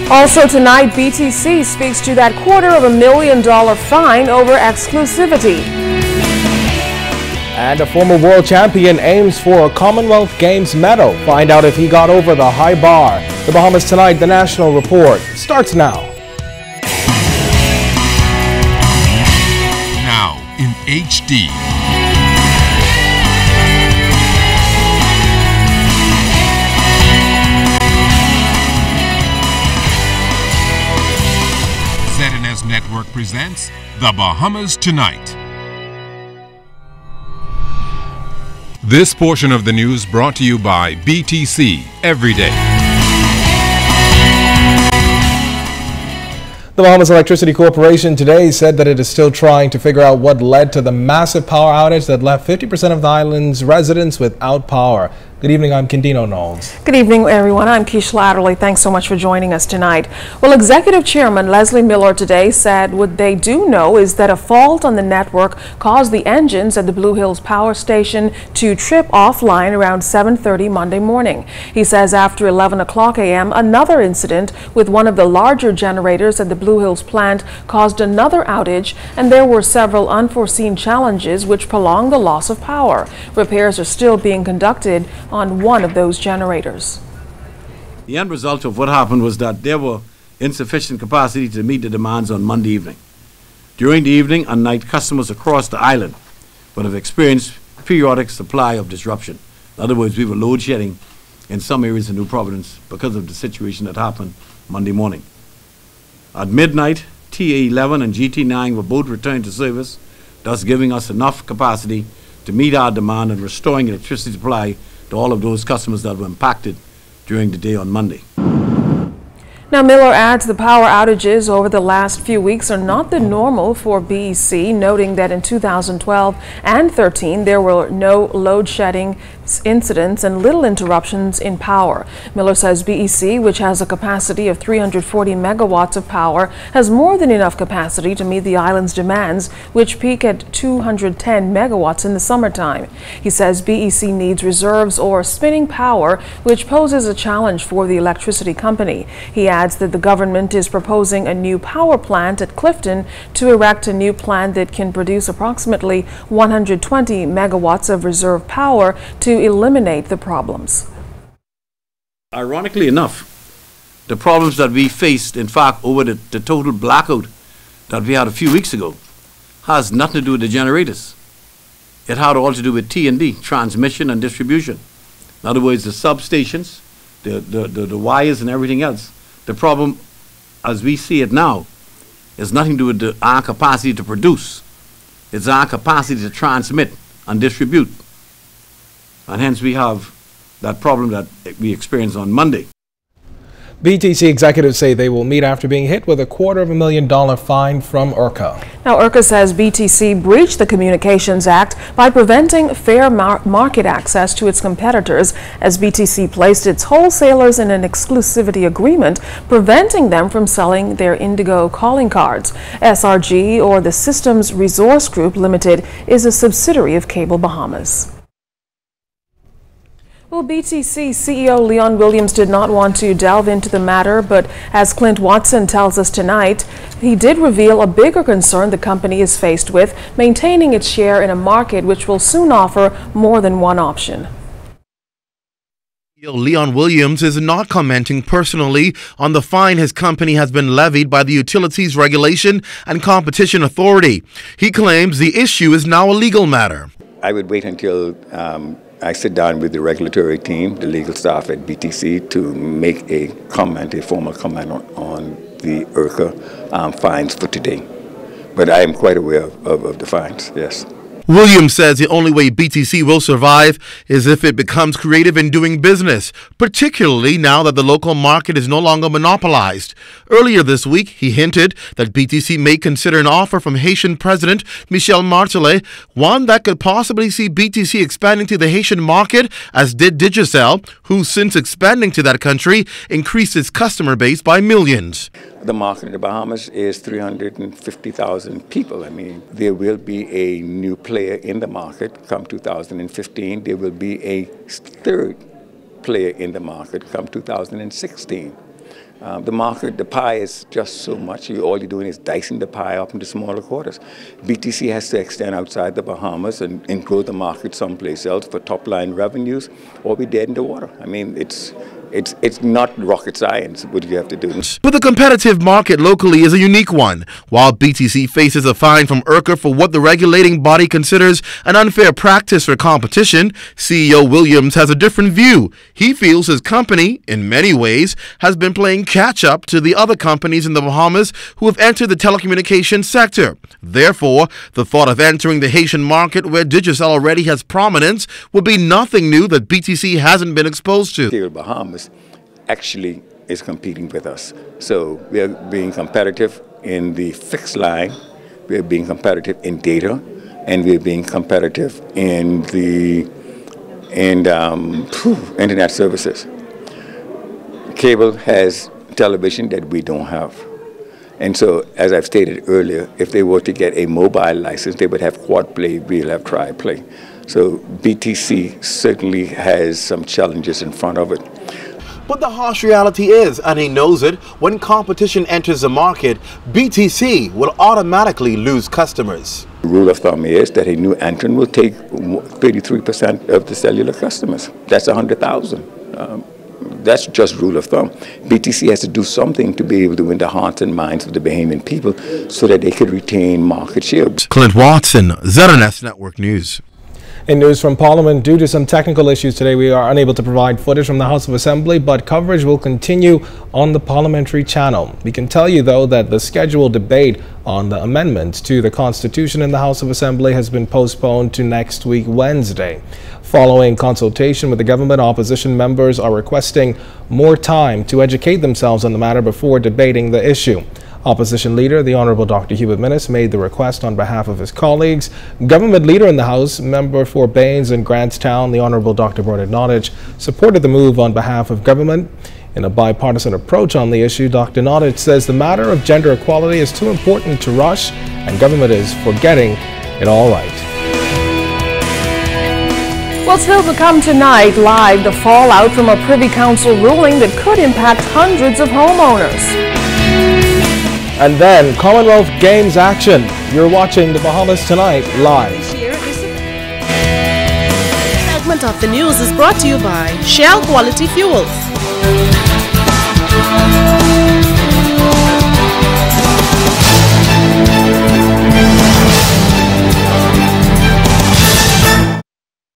Also tonight, BTC speaks to that $250,000 fine over exclusivity. And a former world champion aims for a Commonwealth Games medal. Find out if he got over the high bar. The Bahamas Tonight, the National Report, starts now. Now in HD. ZNS Network presents The Bahamas Tonight. This portion of the news brought to you by BTC Every Day. The Bahamas Electricity Corporation today said that it is still trying to figure out what led to the massive power outage that left 50% of the island's residents without power. Good evening, I'm Kendino Knowles. Good evening, everyone. I'm Keish Latterly. Thanks so much for joining us tonight. Well, Executive Chairman Leslie Miller today said what they do know is that a fault on the network caused the engines at the Blue Hills Power Station to trip offline around 7:30 Monday morning. He says after 11 o'clock a.m., another incident with one of the larger generators at the Blue Hills plant caused another outage, and there were several unforeseen challenges which prolonged the loss of power. Repairs are still being conducted on one of those generators. The end result of what happened was that there were insufficient capacity to meet the demands on Monday evening. During the evening and night, customers across the island would have experienced periodic supply of disruption. In other words, we were load shedding in some areas in New Providence because of the situation that happened Monday morning. At midnight, TA11 and GT9 were both returned to service, thus giving us enough capacity to meet our demand and restoring electricity supply to all of those customers that were impacted during the day on Monday. Now, Miller adds the power outages over the last few weeks are not the normal for BEC, noting that in 2012 and 13 there were no load shedding incidents and little interruptions in power. Miller says BEC, which has a capacity of 340 megawatts of power, has more than enough capacity to meet the island's demands, which peak at 210 megawatts in the summertime. He says BEC needs reserves or spinning power, which poses a challenge for the electricity company. He adds that the government is proposing a new power plant at Clifton to erect a new plant that can produce approximately 120 megawatts of reserve power to eliminate the problems. Ironically enough, the problems that we faced, in fact, over the total blackout that we had a few weeks ago, has nothing to do with the generators. It had all to do with T&D, transmission and distribution. In other words, the substations, the wires and everything else. The problem, as we see it now, is nothing to do with our capacity to produce. It's our capacity to transmit and distribute. And hence we have that problem that we experienced on Monday. BTC executives say they will meet after being hit with a $250,000 fine from IRCA. Now, IRCA says BTC breached the Communications Act by preventing fair market access to its competitors as BTC placed its wholesalers in an exclusivity agreement, preventing them from selling their Indigo calling cards. SRG, or the Systems Resource Group Limited, is a subsidiary of Cable Bahamas. Well, BTC CEO Leon Williams did not want to delve into the matter, but as Clint Watson tells us tonight, he did reveal a bigger concern the company is faced with, maintaining its share in a market which will soon offer more than one option. Leon Williams is not commenting personally on the fine his company has been levied by the Utilities Regulation and Competition Authority. He claims the issue is now a legal matter. I would wait until I sit down with the regulatory team, the legal staff at BTC, to make a formal comment on the IRCA fines for today. But I am quite aware of the fines, yes. Williams says the only way BTC will survive is if it becomes creative in doing business, particularly now that the local market is no longer monopolized. Earlier this week, he hinted that BTC may consider an offer from Haitian President Michel Martelly, one that could possibly see BTC expanding to the Haitian market, as did Digicel, who since expanding to that country increased its customer base by millions. The market in the Bahamas is 350,000 people. I mean, there will be a new player in the market come 2015. There will be a third player in the market come 2016. The market, the pie is just so much. All you're doing is dicing the pie up into smaller quarters. BTC has to extend outside the Bahamas and grow the market someplace else for top-line revenues, or be dead in the water. I mean, it's not rocket science what you have to do. But the competitive market locally is a unique one. While BTC faces a fine from IRCA for what the regulating body considers an unfair practice for competition, CEO Williams has a different view. He feels his company, in many ways, has been playing catch-up to the other companies in the Bahamas who have entered the telecommunications sector. Therefore, the thought of entering the Haitian market, where Digicel already has prominence, would be nothing new that BTC hasn't been exposed to. The Bahamas actually is competing with us. So we are being competitive in the fixed line, we are being competitive in data, and we are being competitive in the internet services. Cable has television that we don't have. And so, as I've stated earlier, if they were to get a mobile license, they would have quad play, we'll have tri play. So BTC certainly has some challenges in front of it. But the harsh reality is, and he knows it, when competition enters the market, BTC will automatically lose customers. The rule of thumb is that a new entrant will take 33% of the cellular customers. That's 100,000. That's just rule of thumb. BTC has to do something to be able to win the hearts and minds of the Bahamian people so that they could retain market share. Clint Watson, ZNS Network News. In news from Parliament, due to some technical issues today, we are unable to provide footage from the House of Assembly, but coverage will continue on the parliamentary channel. We can tell you, though, that the scheduled debate on the amendments to the Constitution in the House of Assembly has been postponed to next week, Wednesday. Following consultation with the government, opposition members are requesting more time to educate themselves on the matter before debating the issue. Opposition Leader, the Honorable Dr. Hubert Minnis, made the request on behalf of his colleagues. Government Leader in the House, Member for Baines and Grantstown, the Honorable Dr. Bernard Nottage, supported the move on behalf of government. In a bipartisan approach on the issue, Dr. Nottage says the matter of gender equality is too important to rush, and government is for getting it all right. Well, still to come tonight, live, the fallout from a Privy Council ruling that could impact hundreds of homeowners. And then Commonwealth Games action. You're watching the Bahamas Tonight live. This segment of the news is brought to you by Shell Quality Fuels.